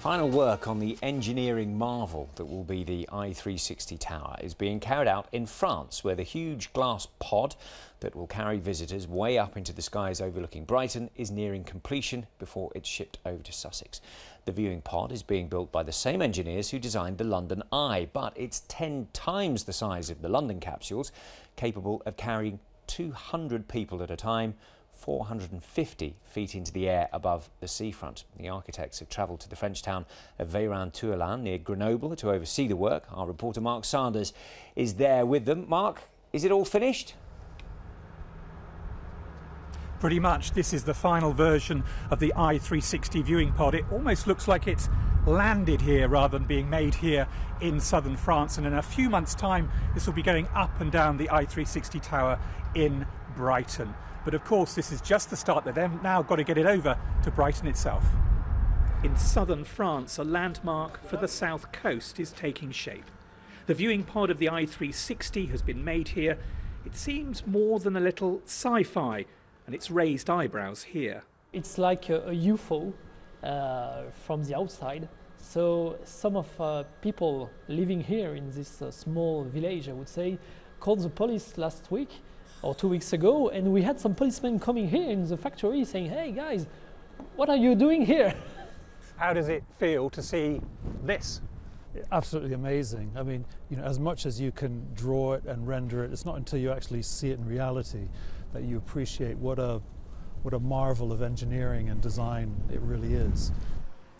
Final work on the engineering marvel that will be the i360 tower is being carried out in France, where the huge glass pod that will carry visitors way up into the skies overlooking Brighton is nearing completion before it's shipped over to Sussex. The viewing pod is being built by the same engineers who designed the London Eye, but it's 10 times the size of the London capsules, capable of carrying 200 people at a time, 450 feet into the air above the seafront. The architects have travelled to the French town of Vaillant-Tourlan near Grenoble to oversee the work. Our reporter Mark Sanders is there with them. Mark, is it all finished? Pretty much. This is the final version of the i360 viewing pod. It almost looks like it's landed here rather than being made here in southern France, and in a few months' time this will be going up and down the i360 tower in Brighton. But of course this is just the start. They've now got to get it over to Brighton itself. In southern France, a landmark for the south coast is taking shape. The viewing pod of the i360 has been made here. It seems more than a little sci-fi, and it's raised eyebrows here. It's like a UFO from the outside. So some of people living here in this small village, I would say, called the police last week or 2 weeks ago, and we had some policemen coming here in the factory saying, "Hey guys, what are you doing here?" How does it feel to see this? Absolutely amazing. I mean, as much as you can draw it and render it, it's not until you actually see it in reality that you appreciate what a marvel of engineering and design it really is.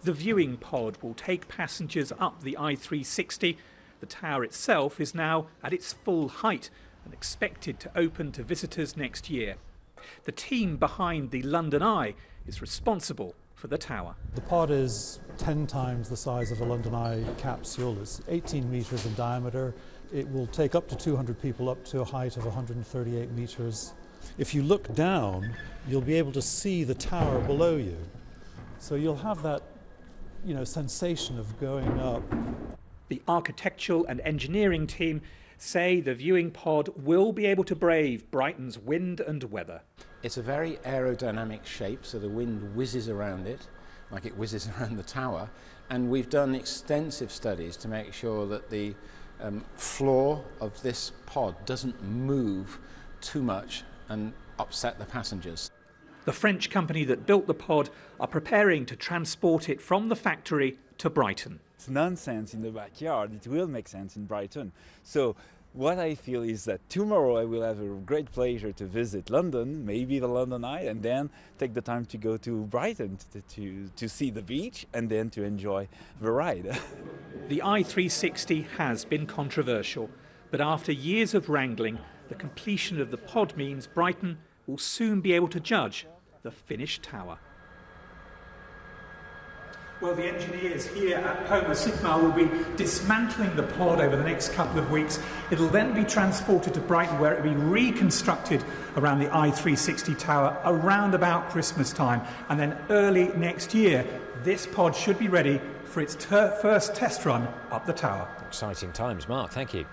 The viewing pod will take passengers up the i360. The tower itself is now at its full height and expected to open to visitors next year. The team behind the London Eye is responsible for the tower. The pod is 10 times the size of a London Eye capsule. It's 18 metres in diameter. It will take up to 200 people up to a height of 138 metres. If you look down, you'll be able to see the tower below you. So you'll have that, sensation of going up. The architectural and engineering team say the viewing pod will be able to brave Brighton's wind and weather. It's a very aerodynamic shape, so the wind whizzes around it, like it whizzes around the tower. And we've done extensive studies to make sure that the floor of this pod doesn't move too much and upset the passengers. The French company that built the pod are preparing to transport it from the factory to Brighton. It's nonsense in the backyard. It will make sense in Brighton. So what I feel is that tomorrow I will have a great pleasure to visit London, maybe the London Eye, and then take the time to go to Brighton to see the beach and then to enjoy the ride. The i360 has been controversial, but after years of wrangling, the completion of the pod means Brighton will soon be able to judge the finished tower. Well, the engineers here at Poma will be dismantling the pod over the next couple of weeks. It'll then be transported to Brighton, where it will be reconstructed around the i360 tower around about Christmas time. And then early next year, this pod should be ready for its first test run up the tower. Exciting times, Mark. Thank you.